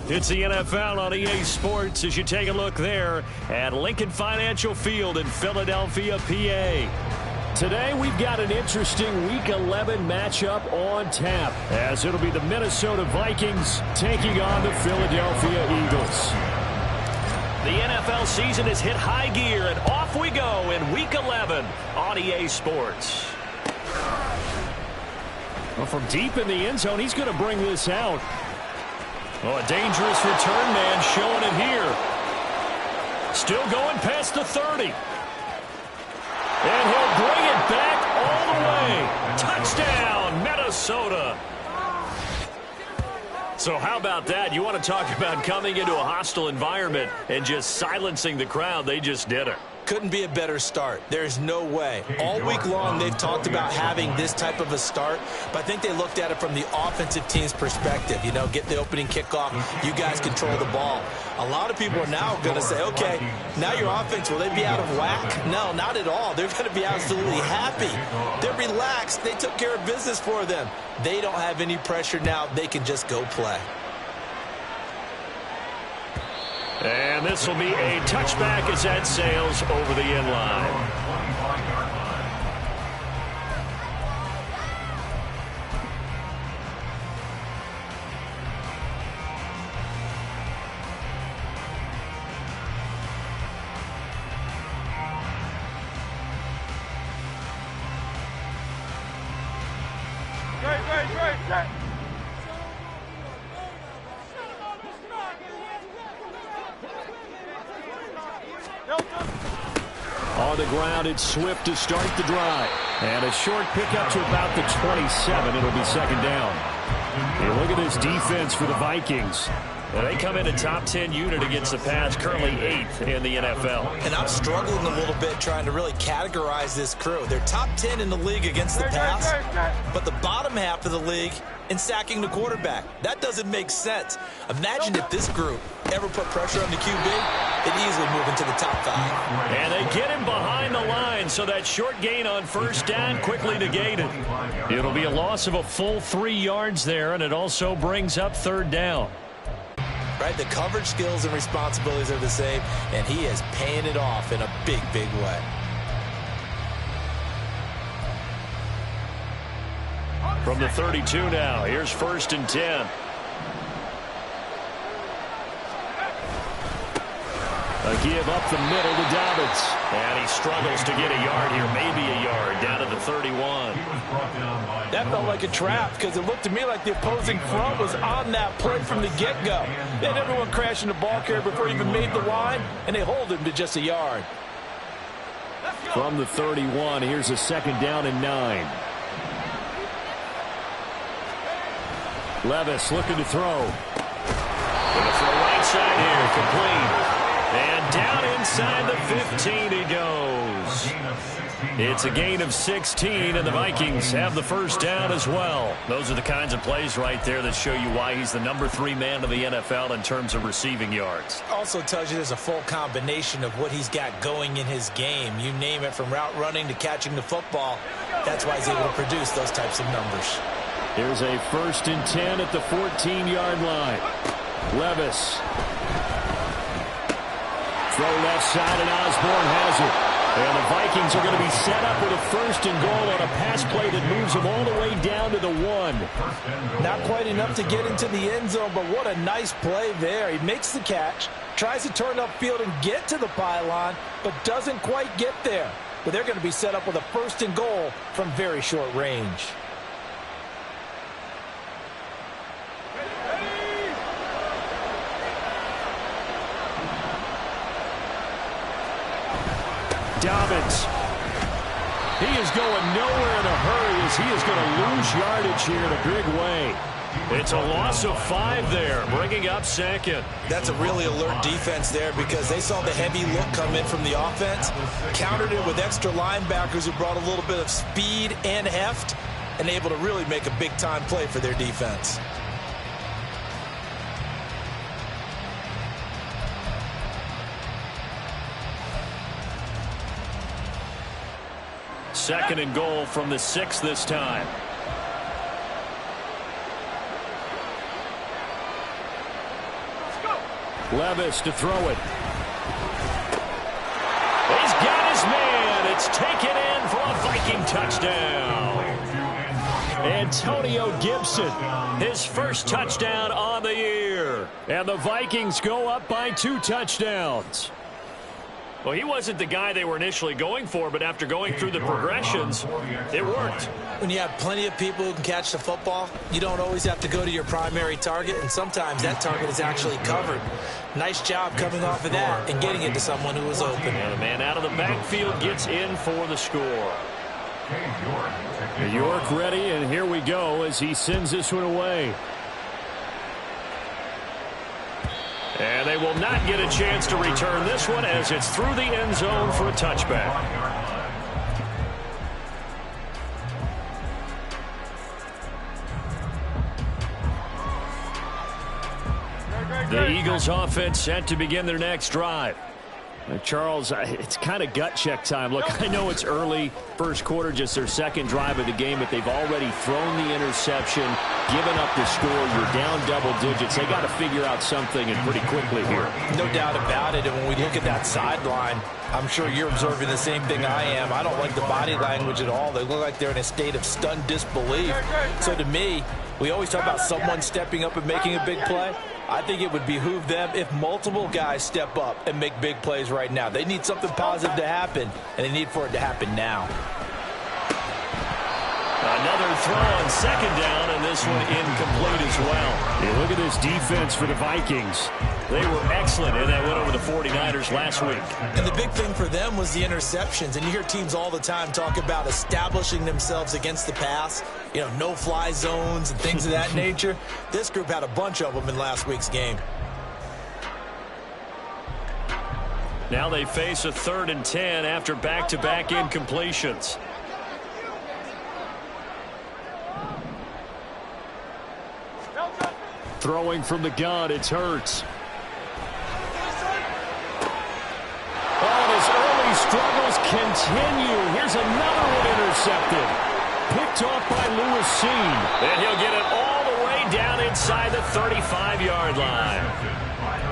It's the NFL on EA Sports as you take a look there at Lincoln Financial Field in Philadelphia, PA. Today we've got an interesting Week 11 matchup on tap as it'll be the Minnesota Vikings taking on the Philadelphia Eagles. The NFL season has hit high gear and off we go in Week 11 on EA Sports. Well, from deep in the end zone, he's going to bring this out. Oh, a dangerous return man showing it here. Still going past the 30. And he'll bring it back all the way. Touchdown, Minnesota. So how about that? You want to talk about coming into a hostile environment and just silencing the crowd. They just did it. Couldn't be a better start. There's no way. All week long, they've talked about having this type of a start, but I think they looked at it from the offensive team's perspective. You know, get the opening kickoff. You guys control the ball. A lot of people are now going to say, okay, now your offense, will they be out of whack? No, not at all. They're going to be absolutely happy. They're relaxed. They took care of business for them. They don't have any pressure now. They can just go play. And this will be a touchback as that sails over the end line. Great. On the ground, it's Swift to start the drive. And a short pickup to about the 27. It'll be second down. Hey, look at this defense for the Vikings. Well, they come in a top 10 unit against the pass, currently 8th in the NFL. And I'm struggling a little bit trying to really categorize this crew. They're top 10 in the league against the pass, but the bottom half of the league in sacking the quarterback. That doesn't make sense. Imagine if this group ever put pressure on the QB, it'd easily move into the top 5. And they get him behind the line, so that short gain on first down quickly negated. It'll be a loss of a full 3 yards there, and it also brings up third down. Right, the coverage skills and responsibilities are the same, and he is paying it off in a big way. From the 32 now, here's 1st and 10. A give up the middle to Dobbins. And he struggles to get a yard here, maybe a yard, down to the 31. That felt like a trap because it looked to me like the opposing front was on that play from the get-go. They had everyone crashing the ball carrier before he even made the line, and they hold him to just a yard. From the 31, here's a second down and 9. Levis looking to throw. Going for the right side here, complete. And down inside the 15 he goes. It's a gain of 16, and the Vikings have the first down as well. Those are the kinds of plays right there that show you why he's the number 3 man of the NFL in terms of receiving yards. Also tells you there's a full combination of what he's got going in his game. You name it, from route running to catching the football. That's why he's able to produce those types of numbers. Here's a 1st and 10 at the 14-yard line. Levis. Throw left side, and Osborne has it. And the Vikings are going to be set up with a 1st and goal on a pass play that moves them all the way down to the 1. Not quite enough to get into the end zone, but what a nice play there. He makes the catch, tries to turn upfield and get to the pylon, but doesn't quite get there. But they're going to be set up with a 1st and goal from very short range. Dobbins. He is going nowhere in a hurry as he is going to lose yardage here in a big way. It's a loss of 5 there, bringing up 2nd. That's a really alert defense there because they saw the heavy look come in from the offense, countered it with extra linebackers who brought a little bit of speed and heft, and able to really make a big-time play for their defense. Second and goal from the 6 this time. Levis to throw it. He's got his man. It's taken in for a Viking touchdown. Antonio Gibson, his first touchdown on the year. And the Vikings go up by 2 touchdowns. Well, he wasn't the guy they were initially going for, but after going through the progressions, it worked. When you have plenty of people who can catch the football, you don't always have to go to your primary target, and sometimes that target is actually covered. Nice job coming off of that and getting it to someone who was open. And the man out of the backfield gets in for the score. York ready, and here we go as he sends this one away. And they will not get a chance to return this one as it's through the end zone for a touchback. The Eagles offense set to begin their next drive. Charles, it's kind of gut check time. Look, I know it's early, first quarter, just their second drive of the game, but they've already thrown the interception, given up the score. You're down double digits. They got to figure out something, and pretty quickly here. No doubt about it, and when we look at that sideline, I'm sure you're observing the same thing I am. I don't like the body language at all. They look like they're in a state of stunned disbelief. So to me, we always talk about someone stepping up and making a big play. I think it would behoove them if multiple guys step up and make big plays right now. They need something positive to happen, and they need for it to happen now. Another throw on second down, and this one incomplete as well. Yeah, look at this defense for the Vikings. They were excellent in that win over the 49ers last week. And the big thing for them was the interceptions. And you hear teams all the time talk about establishing themselves against the pass, you know, no-fly zones and things of that nature. This group had a bunch of them in last week's game. Now they face a 3rd and 10 after back-to-back incompletions. Throwing from the gun, it's Hurts. Oh, his early struggles continue. Here's another one intercepted. Picked off by Lewis Seen. And he'll get it all the way down inside the 35-yard line.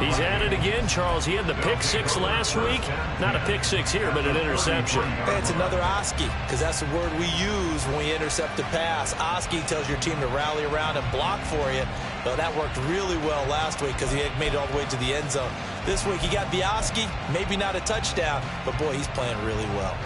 He's at it again, Charles. He had the pick 6 last week. Not a pick 6 here, but an interception. Hey, it's another Oski, because that's the word we use when we intercept a pass. Oski tells your team to rally around and block for you. Well, that worked really well last week because he had made it all the way to the end zone. This week he got the Oski, maybe not a touchdown, but boy, he's playing really well.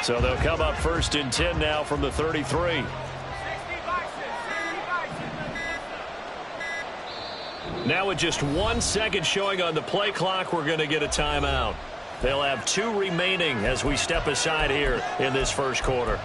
So they'll come up 1st and 10 now from the 33. Now with just 1 second showing on the play clock, we're going to get a timeout. They'll have 2 remaining as we step aside here in this first quarter.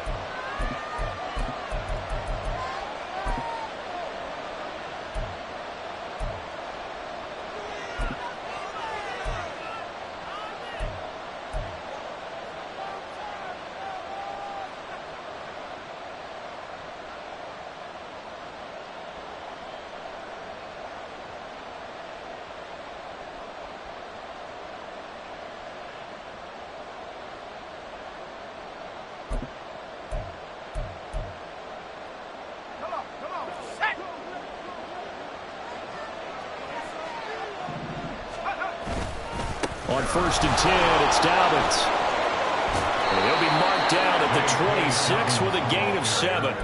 On 1st and 10, it's Dobbins. And he'll be marked down at the 26 with a gain of 7.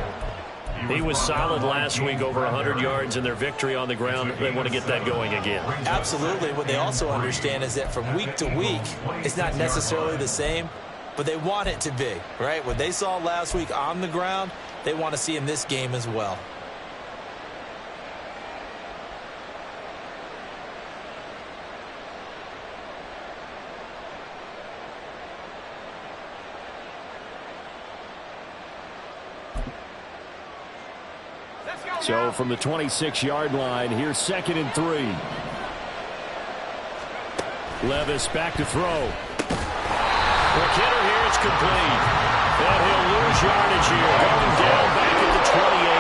He was solid last week, over 100 yards in their victory on the ground. They want to get that going again. Absolutely. What they also understand is that from week to week, it's not necessarily the same, but they want it to be, right? What they saw last week on the ground, they want to see in this game as well. So from the 26-yard line, here's 2nd and 3. Levis back to throw. McKinnon here, it's complete. And he'll lose yardage here, going down back at the 28.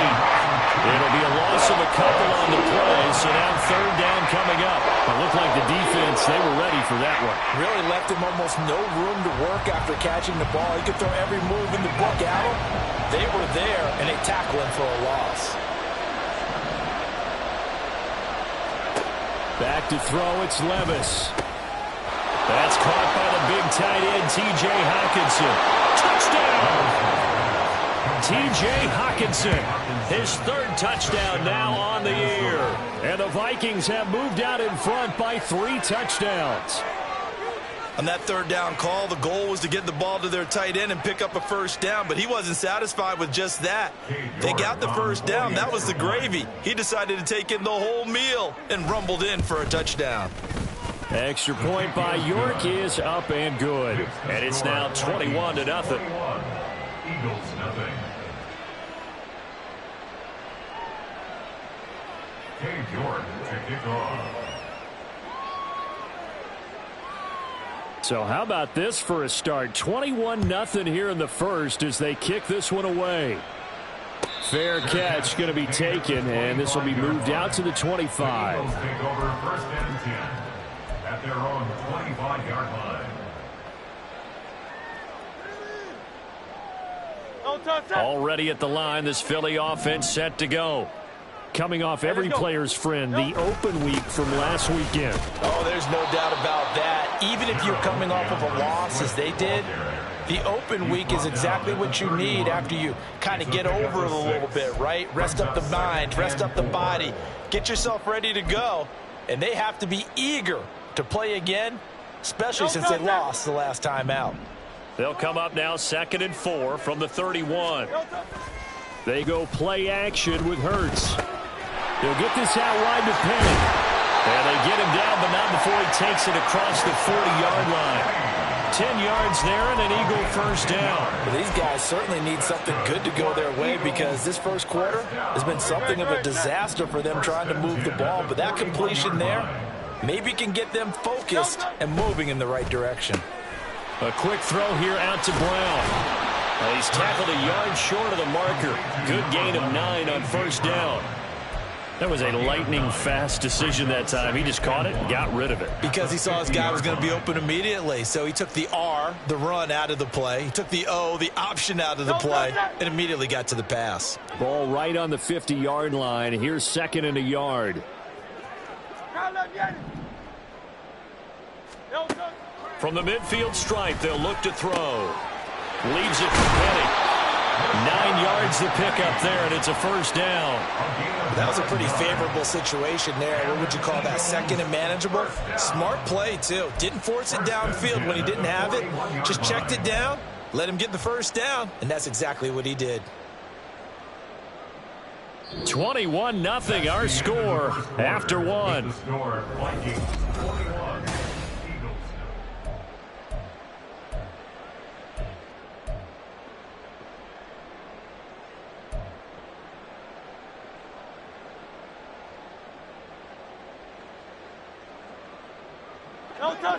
It'll be a loss of a couple on the play, so now third down coming up. It looked like the defense, they were ready for that one. Really left him almost no room to work after catching the ball. He could throw every move in the book at him. They were there, and they tackle him for a loss. Back to throw, it's Levis. That's caught by the big tight end, T.J. Hockenson. Touchdown! T.J. Hockenson, his third touchdown now on the year. And the Vikings have moved out in front by 3 touchdowns. On that third down call, the goal was to get the ball to their tight end and pick up a first down, but he wasn't satisfied with just that. They got the first down. That was the gravy. He decided to take in the whole meal and rumbled in for a touchdown. Extra point by York is up and good. And it's now 21-0. Eagles nothing. Cade York to kick off. So how about this for a start? 21-0 here in the first as they kick this one away. Fair catch going to be taken, and this will be moved out to the 25. Eagles take over first and 10 at their own 25-yard line. Already at the line, this Philly offense set to go. Coming off every player's friend, the open week from last weekend. Oh, there's no doubt about that. Even if you're coming off of a loss, as they did, the open week is exactly what you need after you kind of get over it a little bit, right? Rest up the mind, rest up the body, get yourself ready to go. And they have to be eager to play again, especially since they lost the last time out. They'll come up now 2nd and 4 from the 31. They go play action with Hurts. He'll get this out wide to Penny. And they get him down, but not before he takes it across the 40-yard line. 10 yards there and an Eagle first down. Well, these guys certainly need something good to go their way because this first quarter has been something of a disaster for them trying to move the ball. But that completion there maybe can get them focused and moving in the right direction. A quick throw here out to Brown. He's tackled a yard short of the marker. Good gain of 9 on first down. That was a lightning-fast decision that time. He just caught it and got rid of it. Because he saw his guy was going to be open immediately. So he took the R, the run, out of the play. He took the O, the option, out of the play, and immediately got to the pass. Ball right on the 50-yard line. Here's 2nd and a yard. From the midfield stripe, they'll look to throw. Leaves it for Penny. 9 yards to pick up there, and it's a first down. That was a pretty favorable situation there. What would you call that? 2nd and manageable? Smart play, too. Didn't force it downfield when he didn't have it. Just checked it down, let him get the first down, and that's exactly what he did. 21-0 our score after one. Vikings 21.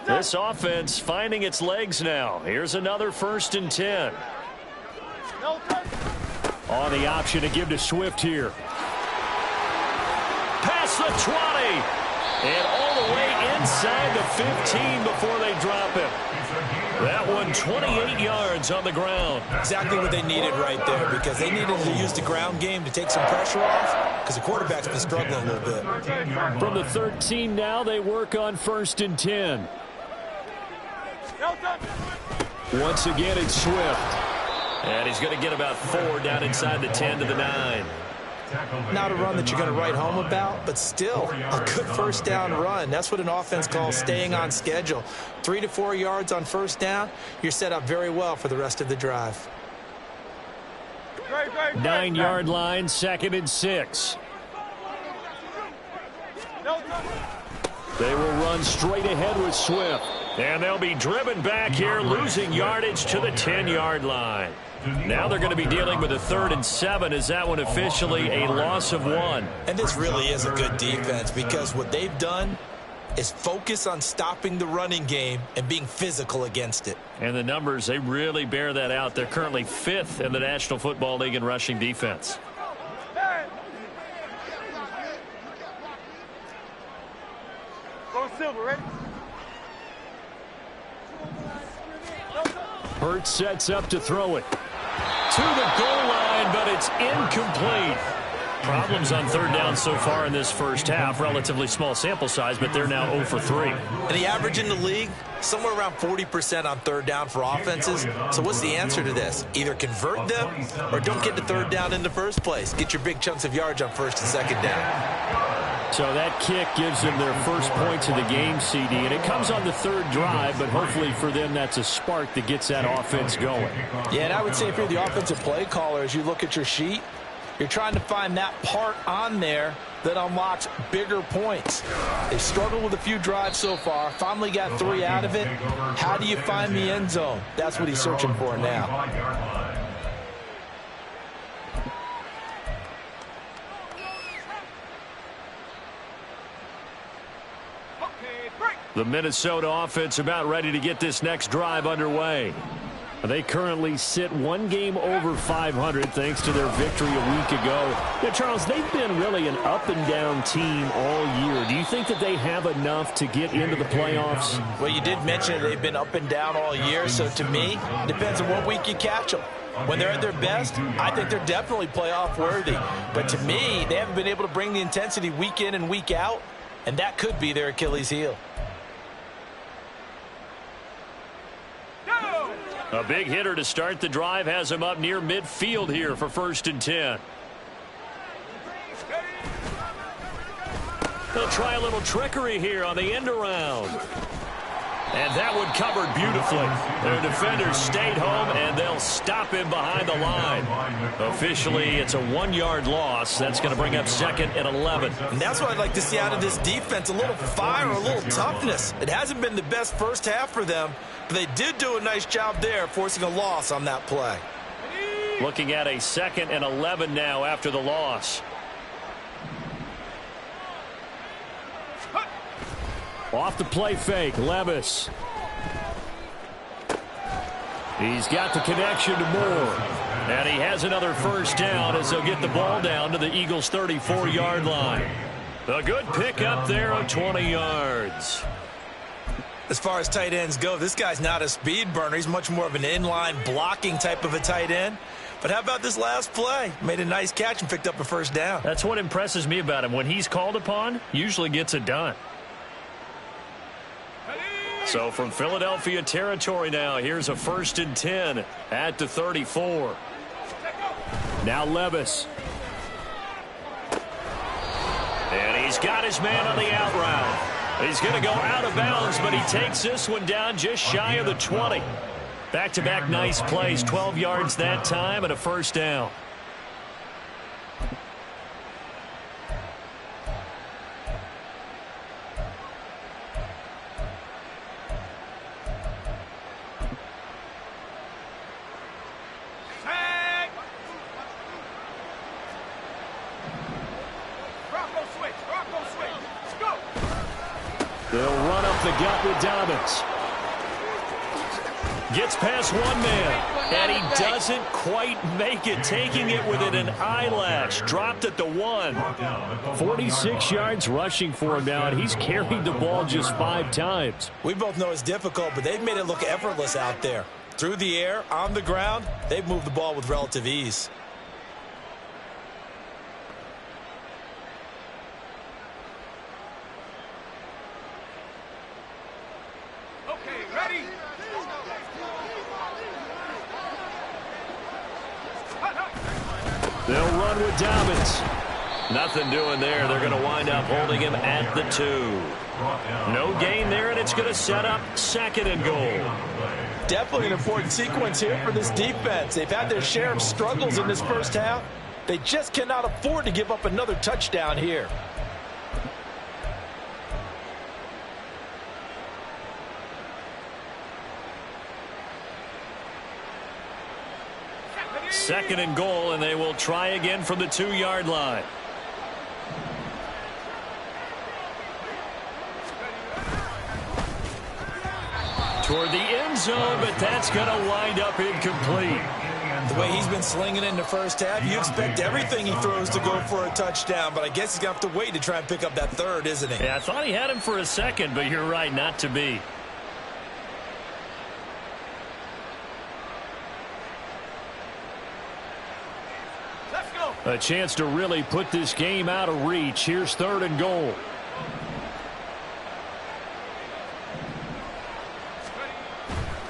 This offense finding its legs now. Here's another 1st and 10. On the option to give to Swift here. Past the 20. And all the way inside the 15 before they drop him. That one 28 yards on the ground. Exactly what they needed right there because they needed to use the ground game to take some pressure off because the quarterback's been struggling a little bit. From the 13 now, they work on 1st and 10. Once again, it's Swift. And he's going to get about 4 down inside the 10 to the 9. Not a run that you're going to write home about, but still a good first down run. That's what an offense calls staying on schedule. 3 to 4 yards on first down, you're set up very well for the rest of the drive. 9-yard line, 2nd and 6. They will run straight ahead with Swift. And they'll be driven back here, losing yardage to the 10-yard line. Now they're going to be dealing with a 3rd and 7. Is that one officially a loss of 1? And this really is a good defense because what they've done is focus on stopping the running game and being physical against it. And the numbers, they really bear that out. They're currently 5th in the National Football League in rushing defense. Hurts sets up to throw it. To the goal line, but it's incomplete. Problems on third down so far in this first half. Relatively small sample size, but they're now 0 for 3. And the average in the league, somewhere around 40% on third down for offenses. So what's the answer to this? Either convert them or don't get to third down in the first place. Get your big chunks of yards on first and second down. So that kick gives them their first points of the game, CD, and it comes on the third drive, but hopefully for them that's a spark that gets that offense going. Yeah, and I would say if you're the offensive play caller, as you look at your sheet, you're trying to find that part on there that unlocks bigger points. They've struggled with a few drives so far, finally got 3 out of it. How do you find the end zone? That's what he's searching for now. The Minnesota offense about ready to get this next drive underway. They currently sit 1 game over 500 thanks to their victory a week ago. Yeah, Charles, they've been really an up-and-down team all year. Do you think that they have enough to get into the playoffs? Well, you did mention they've been up and down all year, so to me, it depends on what week you catch them. When they're at their best, I think they're definitely playoff worthy. But to me, they haven't been able to bring the intensity week in and week out, and that could be their Achilles heel. A big hitter to start the drive has him up near midfield here for 1st and 10. They'll try a little trickery here on the end around. And that one covered beautifully. Their defenders stayed home, and they'll stop him behind the line. Officially, it's a 1-yard loss. That's going to bring up 2nd and 11. And that's what I'd like to see out of this defense, a little fire, a little toughness. It hasn't been the best first half for them, but they did do a nice job there, forcing a loss on that play. Looking at a 2nd and 11 now after the loss. Off the play fake, Levis. He's got the connection to Moore. And he has another first down as they'll get the ball down to the Eagles' 34-yard line. A good pickup there of 20 yards. As far as tight ends go, this guy's not a speed burner. He's much more of an inline blocking type of a tight end. But how about this last play? Made a nice catch and picked up a first down. That's what impresses me about him. When he's called upon, usually gets it done. So from Philadelphia territory now, here's a 1st and 10 at the 34. Now Levis. And he's got his man on the out route. He's going to go out of bounds, but he takes this one down just shy of the 20. Back-to-back nice plays, 12 yards that time and a first down. They'll run up the gut with Dobbins. Gets past one man, and he doesn't quite make it, taking it within an eyelash. Dropped at the 1. 46 yards rushing for him now, and he's carried the ball just 5 times. We both know it's difficult, but they've made it look effortless out there. Through the air, on the ground, they've moved the ball with relative ease. They'll run with Dobbins. Nothing doing there. They're going to wind up holding him at the 2. No gain there, and it's going to set up 2nd and goal. Definitely an important sequence here for this defense. They've had their share of struggles in this first half. They just cannot afford to give up another touchdown here. Second and goal, and they will try again from the 2-yard line. Toward the end zone, but that's going to wind up incomplete. The way he's been slinging in the first half, you expect everything he throws to go for a touchdown, but I guess he's going to have to wait to try and pick up that third, isn't he? Yeah, I thought he had him for a second, but you're right, not to be. Let's go. A chance to really put this game out of reach. Here's 3rd and goal.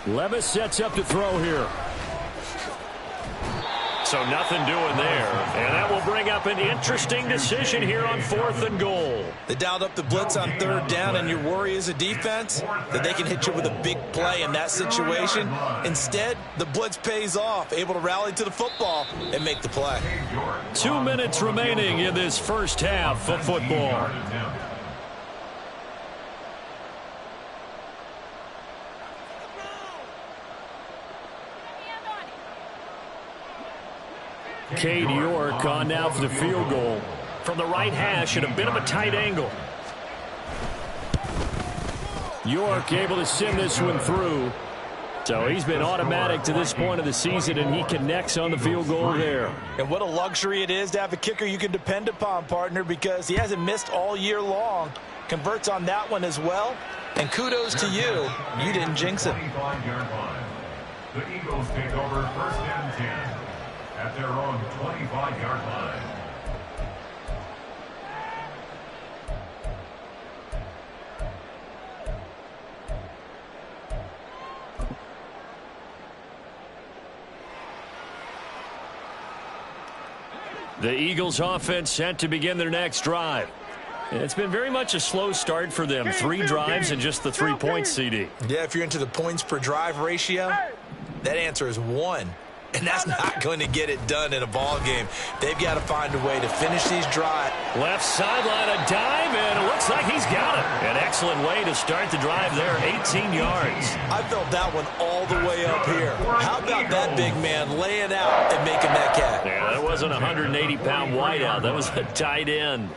Levis sets up to throw here. So nothing doing there. And that will bring up an interesting decision here on 4th and goal. They dialed up the blitz on 3rd down, and your worry as a defense that they can hit you with a big play in that situation. Instead, the blitz pays off, able to rally to the football and make the play. 2 minutes remaining in this first half of football. Cade York on now for the field goal. From the right hash at a bit of a tight angle. York able to send this one through. So he's been automatic to this point of the season, and he connects on the field goal there. And what a luxury it is to have a kicker you can depend upon, partner, because he hasn't missed all year long. Converts on that one as well. And kudos to you. You didn't jinx it. 25-yard line. The Eagles take over 1st and 10 at their own 25-yard line. The Eagles offense set to begin their next drive. It's been very much a slow start for them. 3 drives and just the 3 points, CD. Yeah, if you're into the points per drive ratio, that answer is 1. And that's not going to get it done in a ball game. They've got to find a way to finish these drives. Left sideline, a dive, and it looks like he's got it. An excellent way to start the drive there, 18 yards. I felt that one all the way up here. How about that big man laying out and making that catch? Yeah, that wasn't a 180-pound wideout. That was a tight end.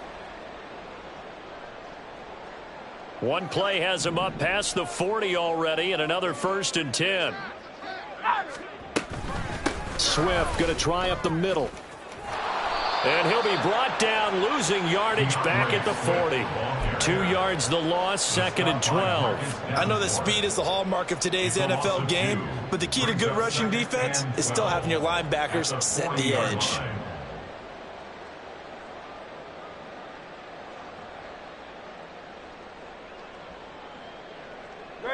One play has him up past the 40 already, and another 1st and 10. Swift going to try up the middle. And he'll be brought down, losing yardage back at the 40. 2 yards the loss, 2nd and 12. I know that speed is the hallmark of today's NFL game, but the key to good rushing defense is still having your linebackers set the edge.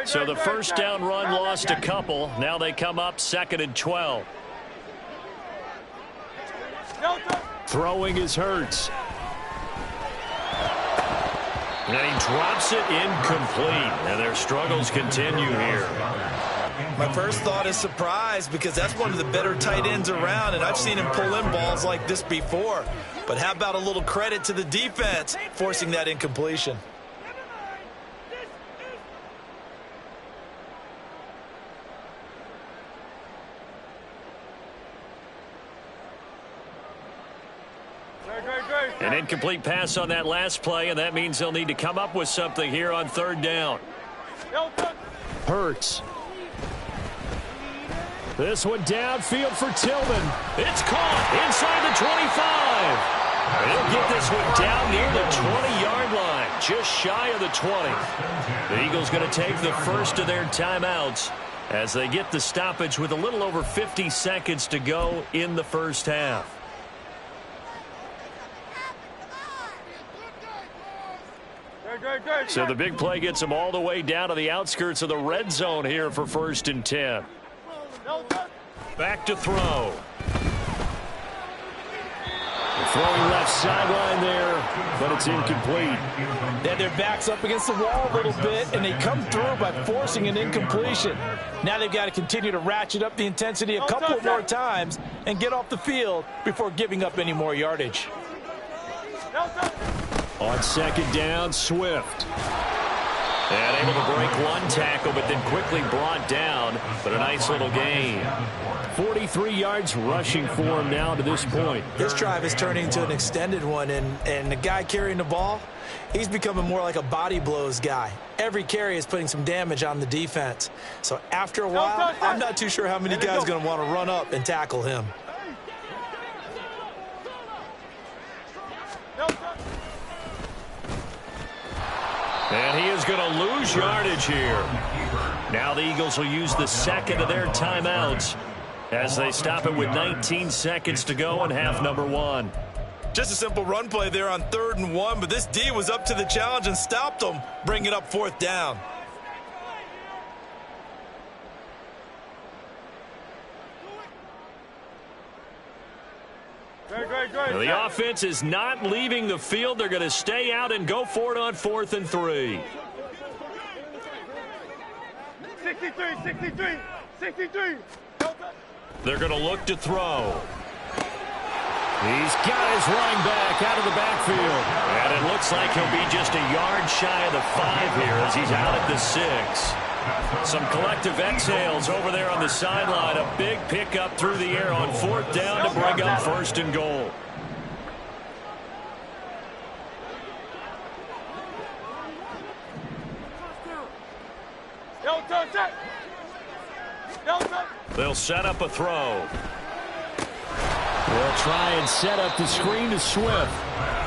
So the first down run lost a couple. Now they come up 2nd and 12. Throwing is Hurts. And he drops it incomplete. And their struggles continue here. My first thought is surprise, because that's one of the better tight ends around, and I've seen him pull in balls like this before. But how about a little credit to the defense forcing that incompletion? An incomplete pass on that last play, and that means they'll need to come up with something here on 3rd down. Hurts. This one downfield for Tillman. It's caught inside the 25. They'll get this one down near the 20-yard line, just shy of the 20. The Eagles going to take the first of their timeouts as they get the stoppage with a little over 50 seconds to go in the first half. So the big play gets them all the way down to the outskirts of the red zone here for 1st and 10. Back to throw. Throwing left sideline there, but it's incomplete. They had their backs up against the wall a little bit, and they come through by forcing an incompletion. Now they've got to continue to ratchet up the intensity a couple more times and get off the field before giving up any more yardage. On 2nd down, Swift. And able to break one tackle, but then quickly brought down. But a nice little gain. 43 yards rushing for him now to this point. This drive is turning into an extended one, and the guy carrying the ball, he's becoming more like a body blows guy. Every carry is putting some damage on the defense. So after a while, I'm not too sure how many guys are going to want to run up and tackle him. And he is going to lose yardage here. Now the Eagles will use the second of their timeouts as they stop it with 19 seconds to go in half number 1. Just a simple run play there on 3rd and 1, but this D was up to the challenge and stopped them, bringing up 4th down. The offense is not leaving the field. They're going to stay out and go for it on 4th and 3. 63. They're going to look to throw. He's got his running back out of the backfield. And it looks like he'll be just a yard shy of the 5 here as he's out at the 6. Some collective exhales over there on the sideline. A big pickup through the air on 4th down to bring up 1st and goal. They'll set up a throw. They'll try and set up the screen to Swift.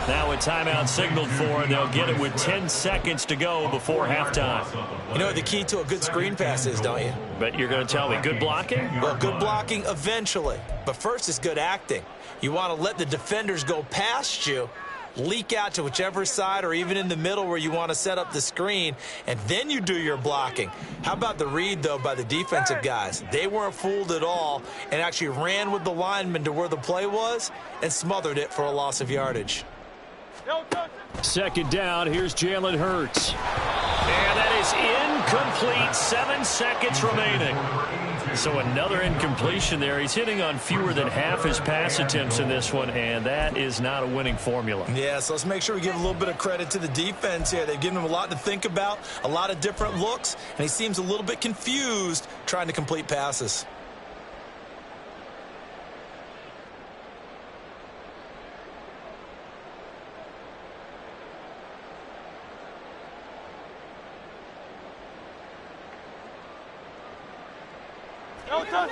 Now a timeout signaled for, and they'll get it with 10 seconds to go before halftime. You know what the key to a good screen pass is, don't you? But you're going to tell me good blocking? Well, good blocking eventually. But first is good acting. You want to let the defenders go past you, leak out to whichever side or even in the middle where you want to set up the screen, and then you do your blocking. How about the read, though, by the defensive guys? They weren't fooled at all and actually ran with the lineman to where the play was and smothered it for a loss of yardage. 2nd down, here's Jalen Hurts. And that is incomplete. 7 seconds remaining. So another incompletion there. He's hitting on fewer than half his pass attempts in this one, and that is not a winning formula. Yeah, so let's make sure we give a little bit of credit to the defense here. They've given him a lot to think about, a lot of different looks, and he seems a little bit confused trying to complete passes.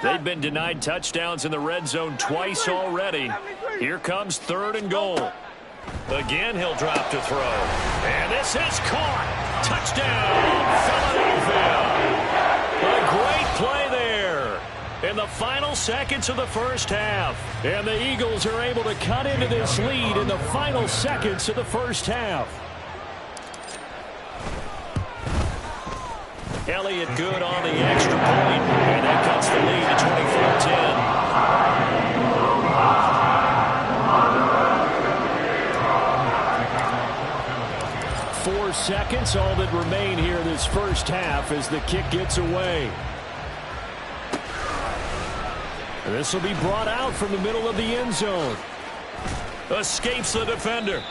They've been denied touchdowns in the red zone twice already. Here comes 3rd and goal. Again, he'll drop to throw. And this is caught. Touchdown, Philadelphia. A great play there in the final seconds of the first half. And the Eagles are able to cut into this lead in the final seconds of the first half. Elliott good on the extra point, and that cuts the lead to 24-10. 4 seconds, all that remain here this first half as the kick gets away. And this will be brought out from the middle of the end zone. Escapes the defender.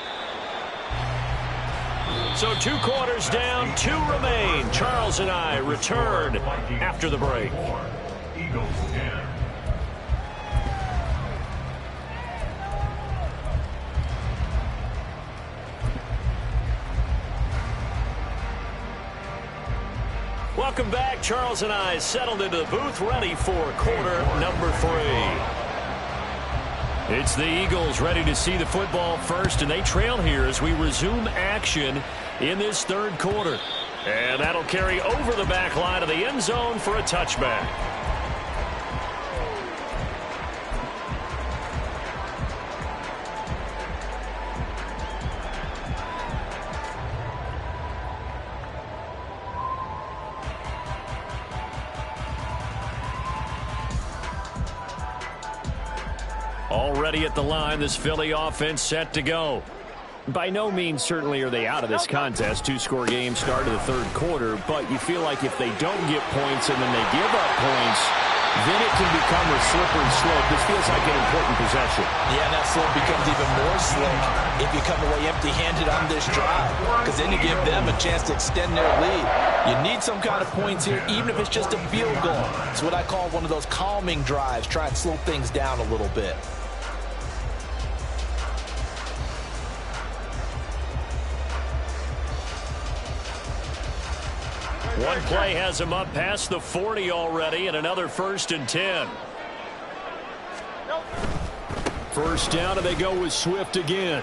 So 2 quarters down, 2 remain. Charles and I return after the break. Eagles 10. Welcome back. Charles and I settled into the booth, ready for quarter number 3. It's the Eagles ready to see the football first, and they trail here as we resume action in this 3rd quarter. And that'll carry over the back line of the end zone for a touchback. Already at the line, this Philly offense set to go. By no means certainly are they out of this contest. 2-score game start of the 3rd quarter, but you feel like if they don't get points and then they give up points, then it can become a slippery slope. This feels like an important possession. Yeah, that slope becomes even more slick if you come away empty-handed on this drive, because then you give them a chance to extend their lead. You need some kind of points here, even if it's just a field goal. It's what I call one of those calming drives. Try and slow things down a little bit. One play has him up past the 40 already, and another 1st and 10. First down, and they go with Swift again.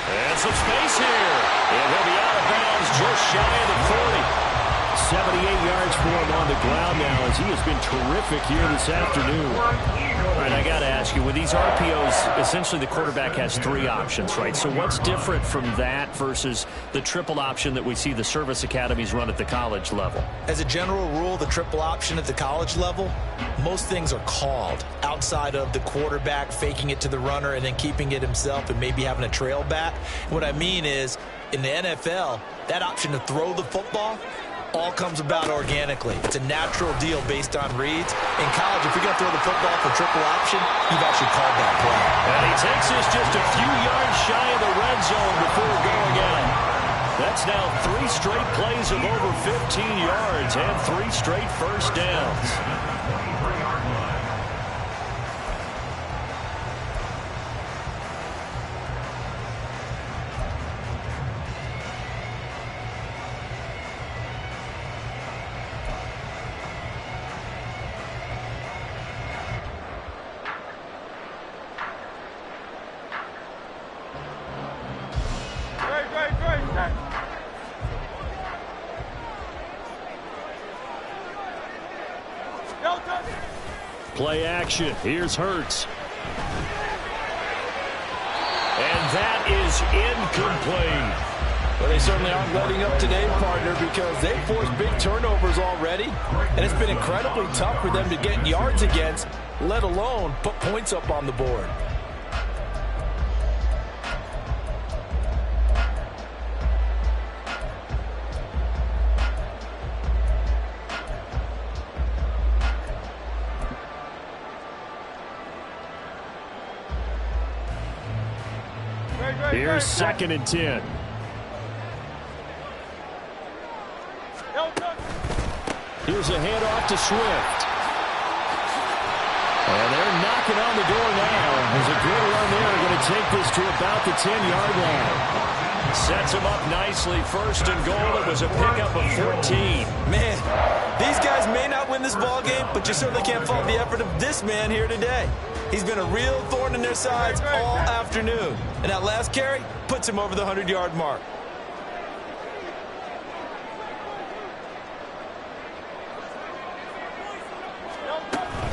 And some space here. And he'll be out of bounds just shy of the 40. 78 yards for him on the ground now, as he has been terrific here this afternoon. All right, I got to ask you, with these RPOs, essentially the quarterback has 3 options, right? So what's different from that versus the triple option that we see the service academies run at the college level? As a general rule, the triple option at the college level, most things are called outside of the quarterback faking it to the runner and then keeping it himself and maybe having a trail back. What I mean is, in the NFL, that option to throw the football all comes about organically. It's a natural deal based on reads. In college, if you're going to throw the football for triple option, you've actually called that play. And he takes us just a few yards shy of the red zone before going out. That's now 3 straight plays of over 15 yards and 3 straight first downs. Play action. Here's Hurts. And that is incomplete. Well, they certainly aren't letting up today, partner, because they forced big turnovers already. And it's been incredibly tough for them to get yards against, let alone put points up on the board. Here's 2nd and 10. Here's a handoff to Swift. And they're knocking on the door now. There's a good run there. Going to take this to about the 10-yard line. Sets him up nicely. 1st and goal. It was a pickup of 14. Man, these guys may not win this ball game, but you certainly can't fault the effort of this man here today. He's been a real thorn in their sides all afternoon. And that last carry puts him over the 100-yard mark.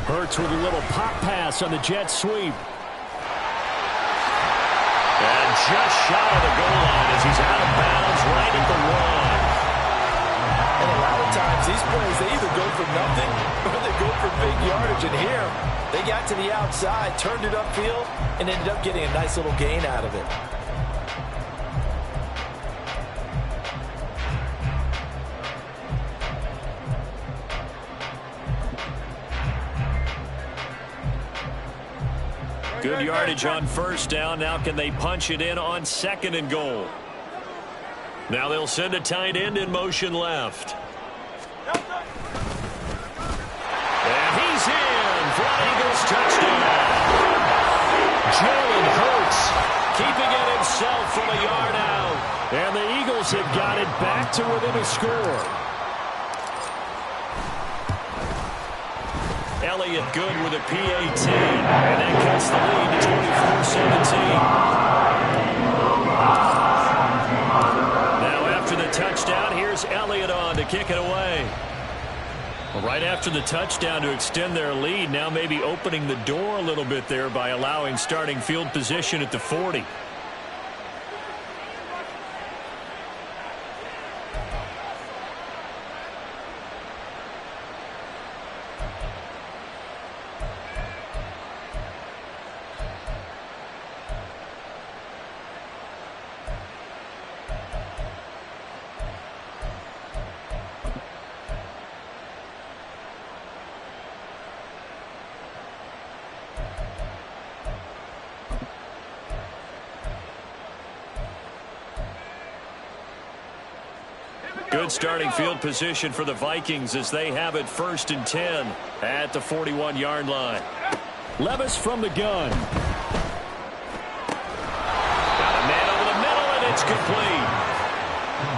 Hurts with a little pop pass on the jet sweep. And just shy of the goal line as he's out of bounds right at the 1. And a lot of times, these plays, they either go for nothing or they go for big yardage. And here, they got to the outside, turned it upfield, and ended up getting a nice little gain out of it. Good yardage on 1st down. Now can they punch it in on 2nd and goal? Now they'll send a tight end in motion left. And he's in for an Eagles touchdown. Jalen Hurts keeping it himself from a yard out. And the Eagles have got it back to within a score. Elliott good with a PAT, and that cuts the lead to 24-17. Now after the touchdown, here's Elliott on to kick it away. Well, right after the touchdown to extend their lead, now maybe opening the door a little bit there by allowing starting field position at the 40. Good starting field position for the Vikings as they have it 1st and 10 at the 41-yard line. Levis from the gun. Got a man over the middle, and it's complete.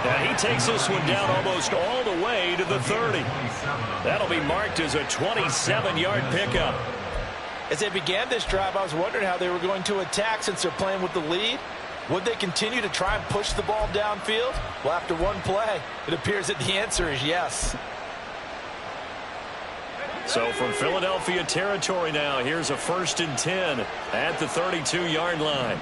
Now he takes this one down almost all the way to the 30. That'll be marked as a 27-yard pickup. As they began this drive, I was wondering how they were going to attack since they're playing with the lead. Would they continue to try and push the ball downfield? Well, after one play, it appears that the answer is yes. So from Philadelphia territory now, here's a 1st and 10 at the 32-yard line.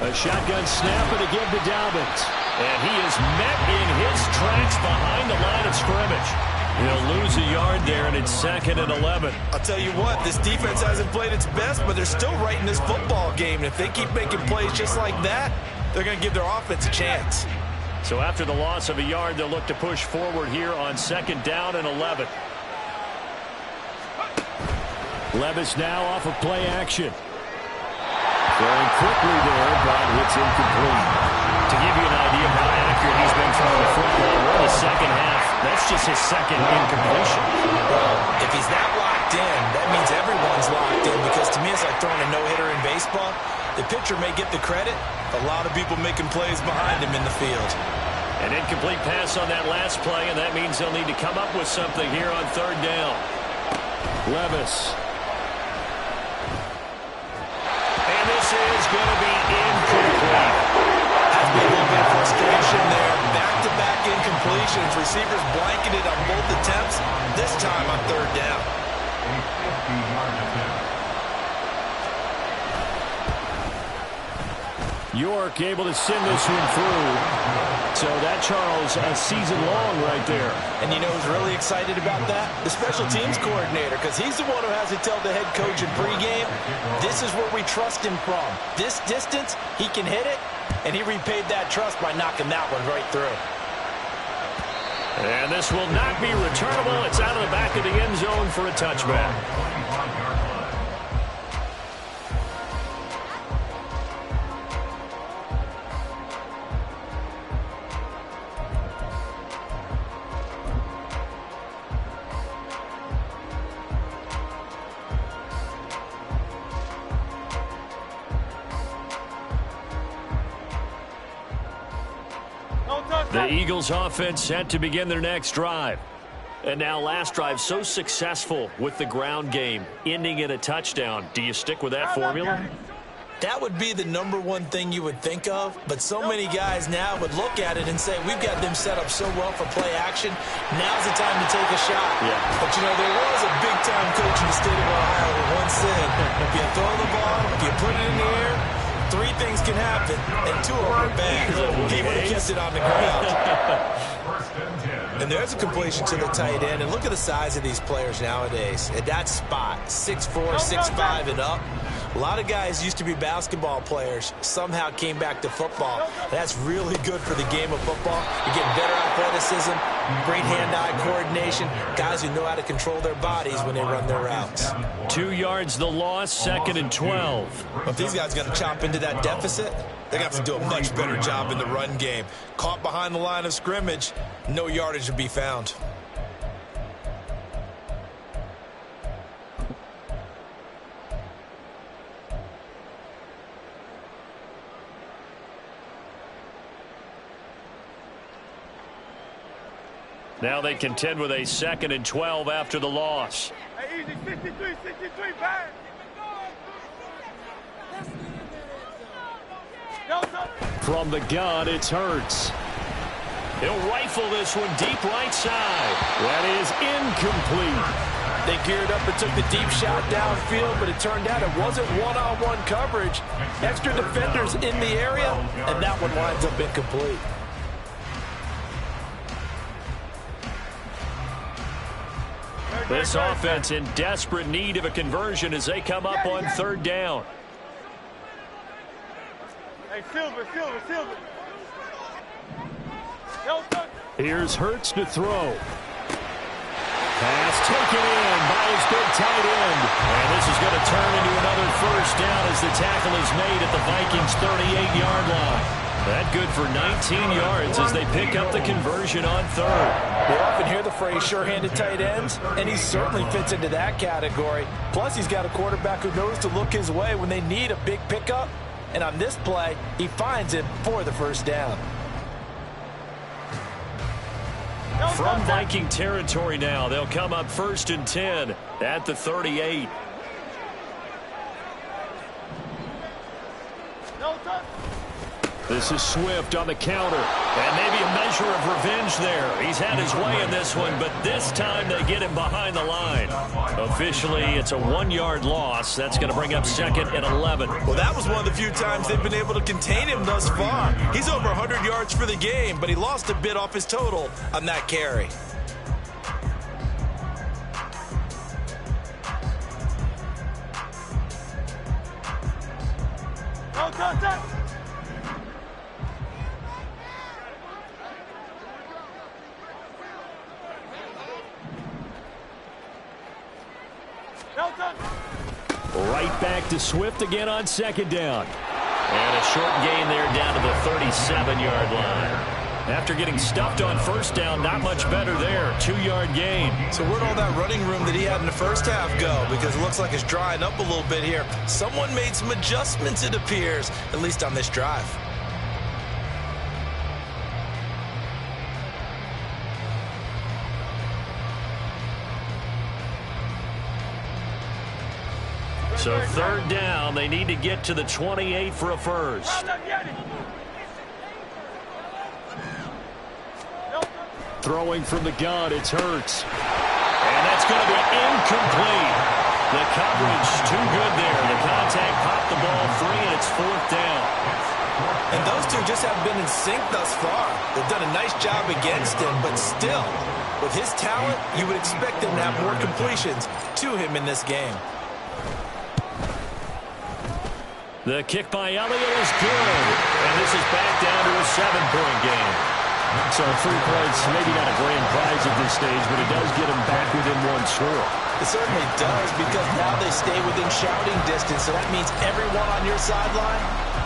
A shotgun snap and again to Dobbins. And he is met in his tracks behind the line of scrimmage. He'll lose a yard there, and it's 2nd and 11. I'll tell you what, this defense hasn't played its best, but they're still right in this football game. And if they keep making plays just like that, they're going to give their offense a chance. So after the loss of a yard, they'll look to push forward here on 2nd down and 11. Levis now off of play action. Throwing quickly there, but it's incomplete. To give you an idea of how accurate he's been throwing the football, we're in the second half. That's just his 2nd incompletion. Well, if he's that locked in, that means everyone's locked in, because to me it's like throwing a no-hitter in baseball. The pitcher may get the credit. A lot of people making plays behind him in the field. An incomplete pass on that last play, and that means they'll need to come up with something here on 3rd down. Levis. And this is going to be incomplete. Has been a little bit of frustration there. Back-to-back incompletions. Receivers blanketed on both attempts, this time on 3rd down. York able to send this one through. So that, Charles, a season long right there. And you know who's really excited about that? The special teams coordinator, because he's the one who has to tell the head coach in pregame, this is where we trust him from. This distance, he can hit it, and he repaid that trust by knocking that one right through. And this will not be returnable. It's out of the back of the end zone for a touchback. The Eagles offense set to begin their next drive. And now last drive so successful with the ground game, ending in a touchdown. Do you stick with that formula? That would be the #1 thing you would think of, but so many guys now would look at it and say, we've got them set up so well for play action, now's the time to take a shot. Yeah. But, you know, there was a big-time coach in the state of Ohio who once said, if you throw the ball, if you put it in the air, 3 things can happen, and 2 of them are bad. He would have kept it on the ground. And there's a completion to the tight end, and look at the size of these players nowadays. At that spot, 6'4", 6'5", and up. A lot of guys used to be basketball players, somehow came back to football. That's really good for the game of football. You're getting better athleticism, great hand-eye coordination, guys who know how to control their bodies when they run their routes. 2 yards the loss, 2nd and 12. If these guys are going to chop into that deficit, they're going to have to do a much better job in the run game. Caught behind the line of scrimmage, no yardage to be found. Now they contend with a 2nd and 12 after the loss. Hey, easy, 63, bang. From the gun, it's Hurts. He'll rifle this one deep right side. That is incomplete. They geared up and took the deep shot downfield, but it turned out it wasn't one-on-one coverage. Extra defenders in the area, and that one winds up incomplete. This offense in desperate need of a conversion as they come up on 3rd down. Hey, Silver. Here's Hurts to throw. Pass taken in by his big tight end. And this is going to turn into another 1st down as the tackle is made at the Vikings' 38-yard line. That good for 19 yards as they pick up the conversion on third. You often hear the phrase sure-handed tight ends, and he certainly fits into that category. Plus, he's got a quarterback who knows to look his way when they need a big pickup. And on this play, he finds it for the first down. From Viking territory now, they'll come up 1st and 10 at the 38. This is Swift on the counter, and maybe a measure of revenge there. He's had his way in this one, but this time they get him behind the line. Officially, it's a 1-yard loss. That's going to bring up 2nd and 11. Well, that was one of the few times they've been able to contain him thus far. He's over 100 yards for the game, but he lost a bit off his total on that carry. Right back to Swift again on 2nd down. And a short gain there down to the 37-yard line. After getting stuffed on 1st down, not much better there. 2-yard gain. So where'd all that running room that he had in the first half go? Because it looks like it's drying up a little bit here. Someone made some adjustments, it appears, at least on this drive. So 3rd down, they need to get to the 28 for a first. Throwing from the gun, it's Hurts. And that's going to be incomplete. The coverage too good there. The contact popped the ball free, and it's 4th down. And those two just haven't been in sync thus far. They've done a nice job against him, but still, with his talent, you would expect him to have more completions to him in this game. The kick by Elliott is good. And this is back down to a 7-point game. So 3 points, maybe not a grand prize at this stage, but it does get them back within 1 score. It certainly does, because now they stay within shouting distance, so that means everyone on your sideline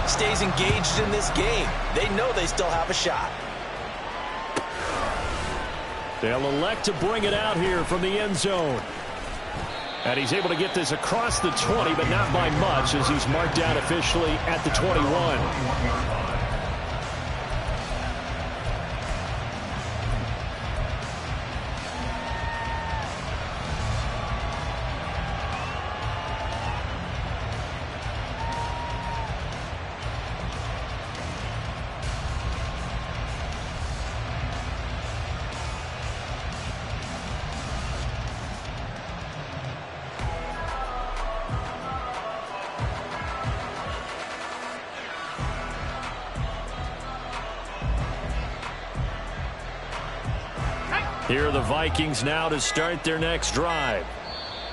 stays engaged in this game. They know they still have a shot. They'll elect to bring it out here from the end zone. And he's able to get this across the 20, but not by much, as he's marked down officially at the 21. Here are the Vikings now to start their next drive.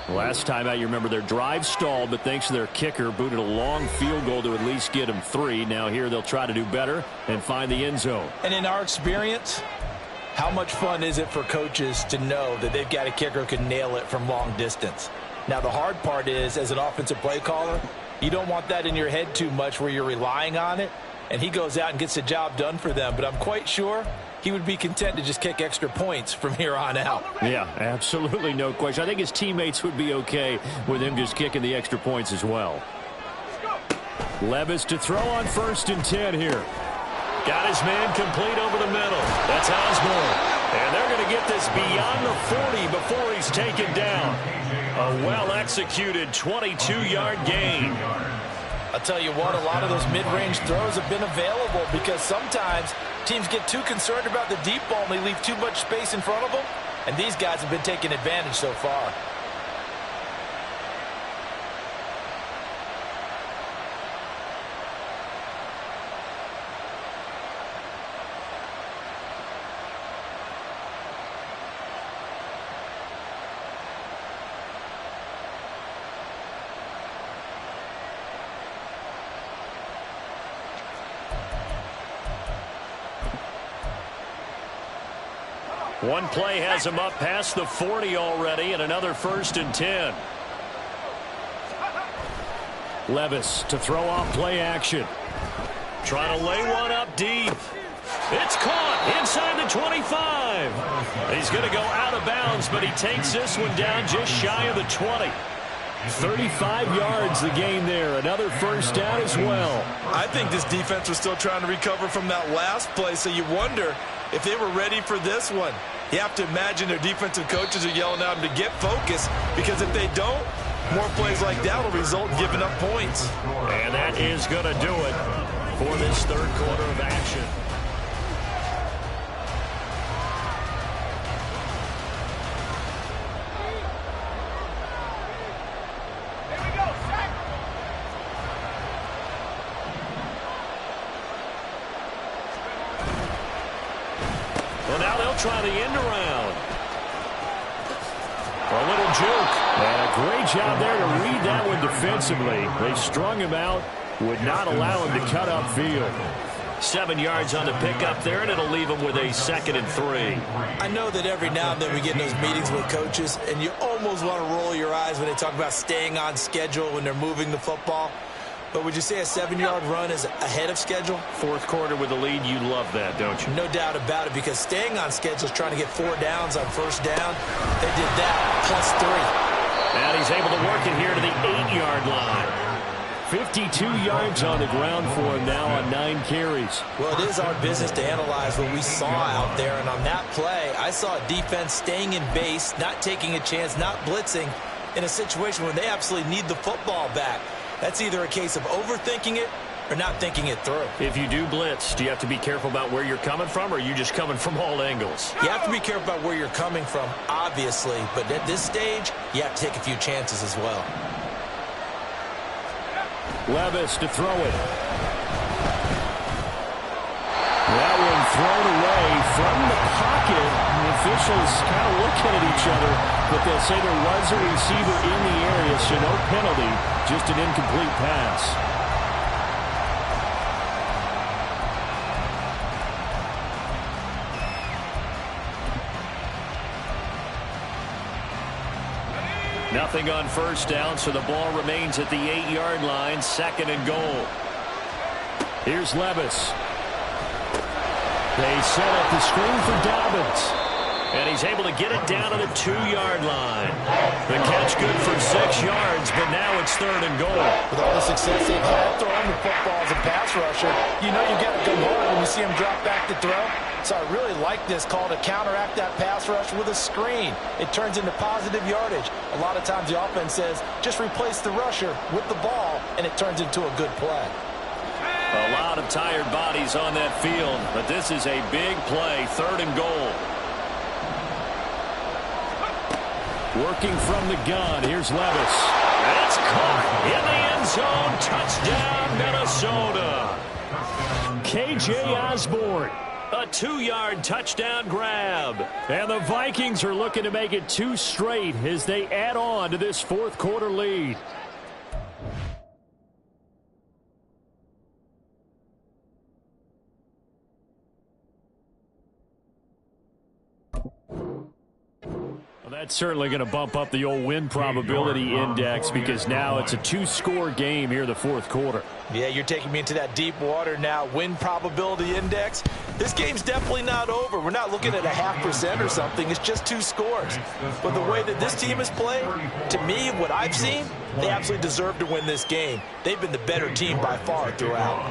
Last time out, you remember their drive stalled, but thanks to their kicker, booted a long field goal to at least get them 3. Now here they'll try to do better and find the end zone. And in our experience, how much fun is it for coaches to know that they've got a kicker who can nail it from long distance? Now the hard part is, as an offensive play caller, you don't want that in your head too much where you're relying on it. And he goes out and gets the job done for them. But I'm quite sure he would be content to just kick extra points from here on out. Yeah, absolutely no question. I think his teammates would be okay with him just kicking the extra points as well. Levis to throw on 1st and 10 here. Got his man complete over the middle. That's Osborne. And they're going to get this beyond the 40 before he's taken down. A well-executed 22-yard gain. I'll tell you what, a lot of those mid-range throws have been available because sometimes teams get too concerned about the deep ball and they leave too much space in front of them. And these guys have been taking advantage so far. One play has him up past the 40 already, and another 1st and 10. Levis to throw off play action. Trying to lay one up deep. It's caught inside the 25. He's going to go out of bounds, but he takes this one down just shy of the 20. 35 yards the game there. Another first down as well. I think this defense was still trying to recover from that last play, so you wonder if they were ready for this one. You have to imagine their defensive coaches are yelling at them to get focused, because if they don't, more plays like that will result in giving up points. And that is going to do it for this third quarter of action. Try the end around. A little juke. And a great job there to read that one defensively. They strung him out, would not allow him to cut upfield. 7 yards on the pickup there, and it'll leave him with a 2nd and 3. I know that every now and then we get in those meetings with coaches, and you almost want to roll your eyes when they talk about staying on schedule when they're moving the football. But would you say a 7-yard run is ahead of schedule? Fourth quarter with the lead, you love that, don't you? No doubt about it, because staying on schedule is trying to get 4 downs on first down. They did that, plus 3. And he's able to work it here to the 8-yard line. 52 yards on the ground for him now on 9 carries. Well, it is our business to analyze what we saw out there. And on that play, I saw a defense staying in base, not taking a chance, not blitzing, in a situation where they absolutely need the football back. That's either a case of overthinking it or not thinking it through. If you do blitz, do you have to be careful about where you're coming from, or are you just coming from all angles? You have to be careful about where you're coming from, obviously. But at this stage, you have to take a few chances as well. Levis to throw it. That one thrown away from the pocket. The officials kind of looking at each other, but they'll say there was a receiver in the area, so no penalty, just an incomplete pass. Nothing on first down, so the ball remains at the 8-yard line, 2nd and goal. Here's Levis. They set up the screen for Dobbins. And he's able to get it down to the 2-yard line. The catch good for 6 yards, but now it's 3rd and goal. With all the success they've had throwing the football as a pass rusher, you know you got to go hard when you see him drop back to throw. So I really like this call to counteract that pass rush with a screen. It turns into positive yardage. A lot of times the offense says, just replace the rusher with the ball, and it turns into a good play. A lot of tired bodies on that field, but this is a big play, 3rd and goal. Working from the gun, here's Levis. That's caught in the end zone. Touchdown, Minnesota. K.J. Osborne, a 2-yard touchdown grab. And the Vikings are looking to make it 2 straight as they add on to this 4th quarter lead. That's certainly going to bump up the old win probability index, because now it's a 2-score game here in the 4th quarter. Yeah, you're taking me into that deep water now. Win probability index. This game's definitely not over. We're not looking at a 0.5% or something. It's just 2 scores. But the way that this team has played, to me, what I've seen, they absolutely deserve to win this game. They've been the better team by far throughout.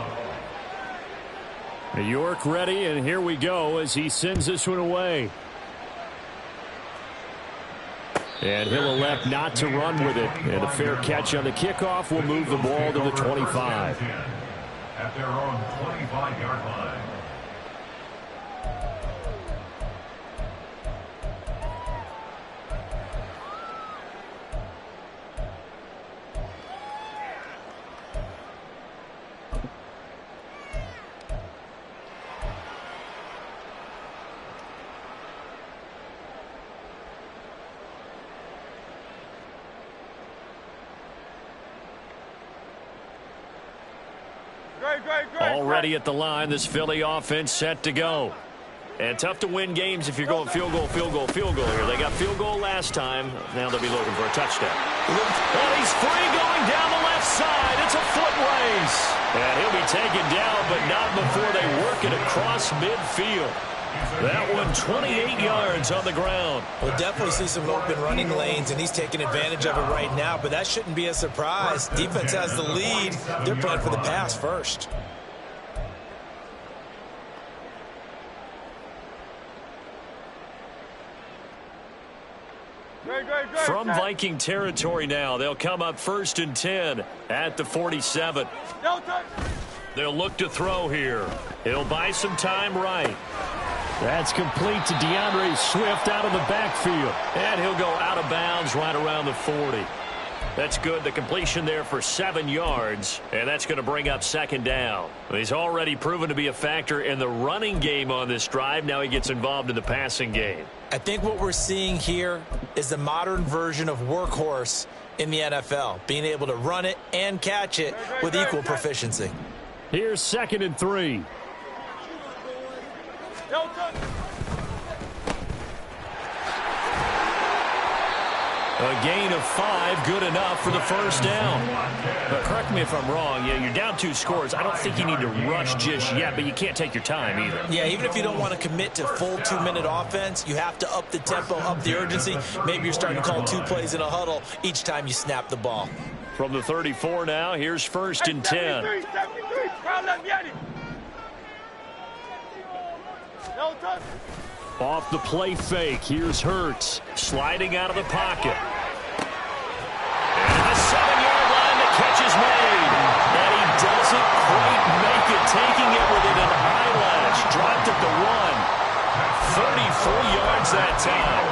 York ready, and here we go as he sends this one away. And he'll elect not to run with it. And a fair catch on the kickoff will move the ball to the 25. At their own 25-yard line. Already at the line, this Philly offense set to go. And tough to win games if you're going field goal, field goal, field goal here. They got field goal last time. Now they'll be looking for a touchdown. And he's free going down the left side. It's a foot race. And he'll be taken down, but not before they work it across midfield. That one 28 yards on the ground. We'll definitely see some open running lanes, and he's taking advantage of it right now, but that shouldn't be a surprise. Defense has the lead. They're playing for the pass first. From Viking territory now, they'll come up 1st and 10 at the 47. They'll look to throw here. He'll buy some time right. That's complete to DeAndre Swift out of the backfield. And he'll go out of bounds right around the 40. That's good. The completion there for 7 yards. And that's going to bring up 2nd down. He's already proven to be a factor in the running game on this drive. Now he gets involved in the passing game. I think what we're seeing here is the modern version of workhorse in the NFL, being able to run it and catch it with equal proficiency. Here's 2nd and 3. A gain of 5, good enough for the 1st down. But correct me if I'm wrong. Yeah, you're down 2 scores. I don't think you need to rush just yet, but you can't take your time either. Yeah, even if you don't want to commit to full 2-minute offense, you have to up the tempo, up the urgency. Maybe you're starting to call 2 plays in a huddle each time you snap the ball. From the 34 now, here's 1st and 10. Off the play fake, here's Hurts, sliding out of the pocket. And the 7-yard line, the catch is made. And he doesn't quite make it, taking it within an eyelash. Dropped at the 1. 34 yards that time.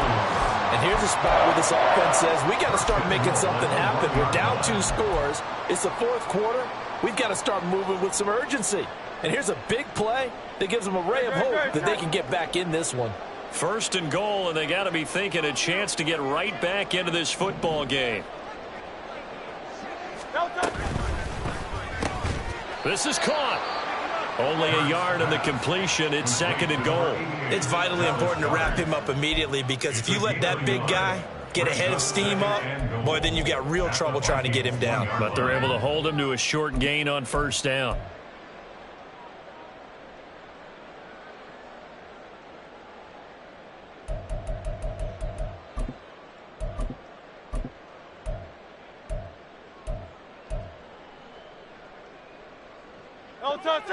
And here's a spot where this offense says, we got to start making something happen. We're down 2 scores. It's the 4th quarter. We've got to start moving with some urgency. And here's a big play that gives them a ray of hope that they can get back in this one. 1st and goal, and they got to be thinking a chance to get right back into this football game. This is caught. Only a yard on the completion. It's 2nd and goal. It's vitally important to wrap him up immediately, because if you let that big guy get a head of steam up, boy, then you've got real trouble trying to get him down. But they're able to hold him to a short gain on 1st down.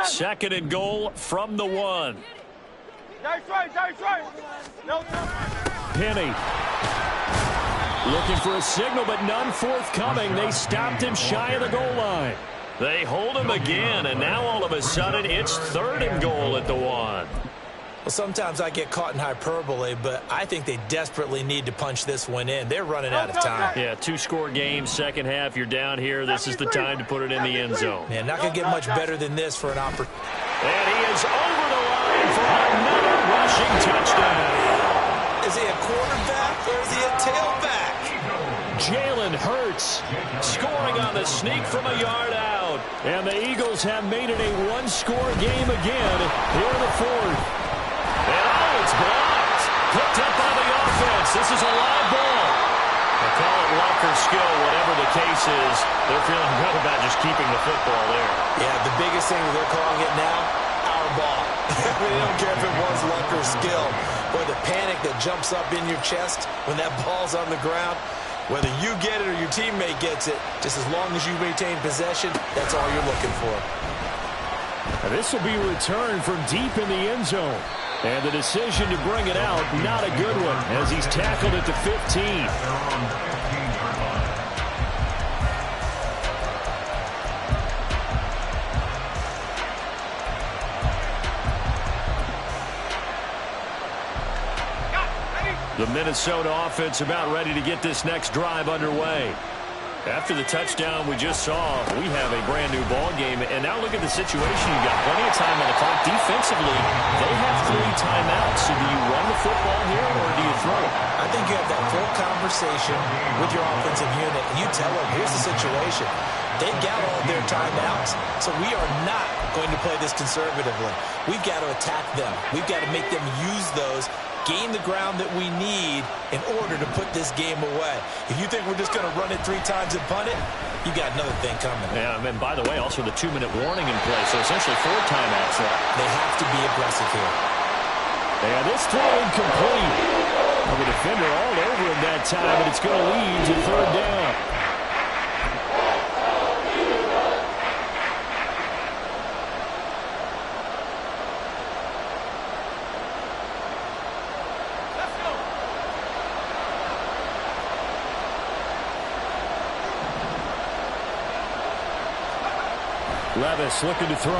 Second and goal from the 1. Penny looking for a signal, but none forthcoming. They stopped him shy of the goal line. They hold him again, and now all of a sudden it's 3rd and goal at the 1. Well, sometimes I get caught in hyperbole, but I think they desperately need to punch this one in. They're running out of time. Yeah, 2-score game, second half. You're down here. This is the time to put it in the end zone. Yeah, not going to get much better than this for an opportunity. And he is over the line for another rushing touchdown. Is he a quarterback or is he a tailback? Jalen Hurts scoring on the sneak from a yard out. And the Eagles have made it a 1-score game again here in the 4th. And it's blocked. Picked up by the offense. This is a live ball. They call it luck or skill, whatever the case is. They're feeling good about just keeping the football there. Yeah, the biggest thing that they're calling it now, our ball. They don't care if it was luck or skill. Boy, the panic that jumps up in your chest when that ball's on the ground, whether you get it or your teammate gets it, just as long as you maintain possession, that's all you're looking for. And this will be returned from deep in the end zone. And the decision to bring it out, not a good one, as he's tackled at the 15. The Minnesota offense about ready to get this next drive underway. After the touchdown we just saw, we have a brand-new ball game. And now look at the situation. You've got plenty of time on the clock. Defensively, they have 3 timeouts. So do you run the football here or do you throw it? I I think you have that full conversation with your offensive unit, and you tell them, here's the situation. They've got all of their timeouts, so we are not going to play this conservatively. We've got to attack them. We've got to make them use those, gain the ground that we need in order to put this game away. If you think we're just going to run it 3 times and punt it, you got another thing coming. Yeah, and by the way, also the 2-minute warning in play, so essentially 4 timeouts left. They have to be aggressive here. And this throw incomplete. Well, the defender all over him that time, and it's going to lead to 3rd down. Levis looking to throw.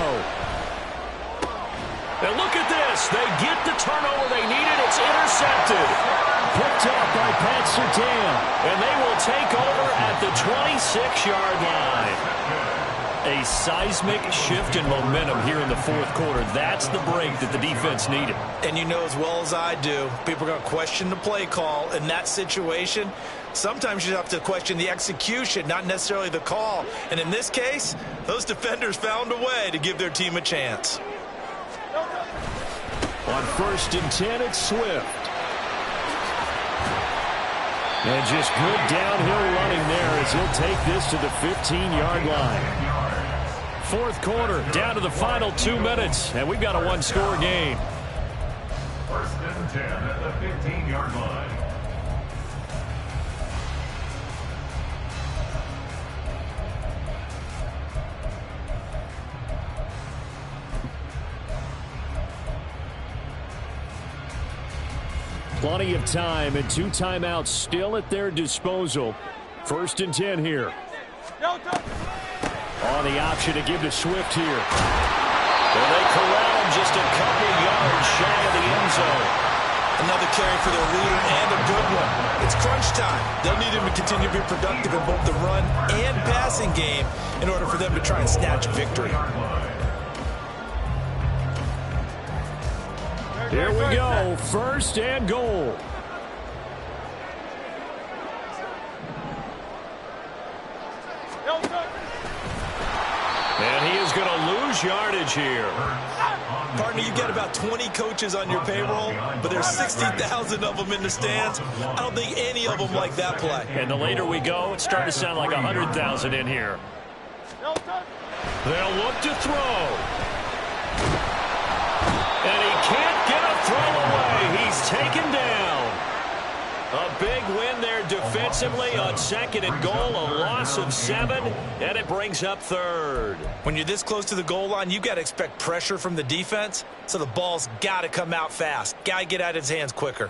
And look at this. They get the turnover they needed. It's intercepted. Picked up by Pat Surtain. And they will take over at the 26-yard line. A seismic shift in momentum here in the 4th quarter. That's the break that the defense needed. And you know as well as I do, people are going to question the play call in that situation. Sometimes you have to question the execution, not necessarily the call. And in this case, those defenders found a way to give their team a chance. On 1st and 10, it's Swift. And just good downhill running there as he'll take this to the 15-yard line. 4th quarter, down to the final 2 minutes, and we've got a 1-score game. 1st and 10 at the 15-yard line. Plenty of time and 2 timeouts still at their disposal. 1st and 10 here. On the option to give to Swift here. And they corral him just a couple yards shy of the end zone. Another carry for their leader and a good one. It's crunch time. They'll need him to continue to be productive in both the run and passing game in order for them to try and snatch victory. Here we go. 1st and goal. And he is going to lose yardage here. Partner, you've got about 20 coaches on your payroll, but there's 60,000 of them in the stands. I don't think any of them like that play. And the later we go, it's starting to sound like 100,000 in here. They'll look to throw. And he can't get a throw away. He's taken down. A big win there defensively on 2nd and goal. A loss of 7, and it brings up 3rd. When you're this close to the goal line, you've got to expect pressure from the defense, so the ball's got to come out fast. Got to get out of his hands quicker.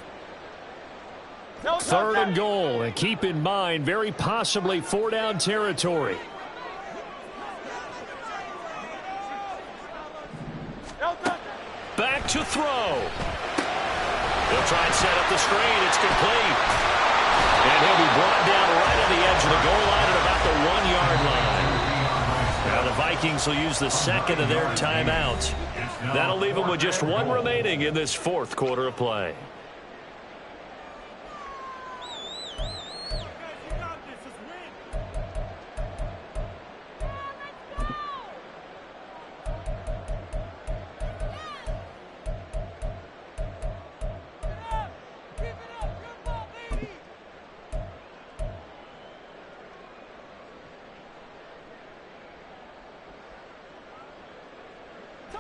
3rd and goal, and keep in mind, very possibly 4-down territory. Back to throw. He'll try and set up the screen. It's complete. And he'll be brought down right on the edge of the goal line at about the 1-yard line. Now the Vikings will use the 2nd of their timeouts. That'll leave them with just 1 remaining in this 4th quarter of play.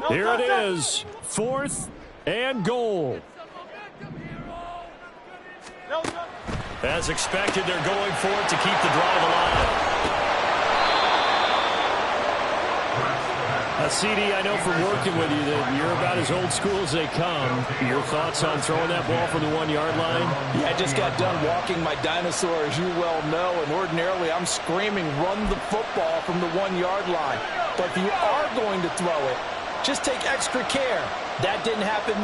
Here it is, 4th and goal. As expected, they're going for it to keep the drive alive. CD, I know from working with you that you're about as old school as they come. Your thoughts on throwing that ball from the 1-yard line? Yeah, I just got done walking my dinosaur, as you well know, and ordinarily I'm screaming, run the football from the 1-yard line. But if you are going to throw it, just take extra care. That didn't happen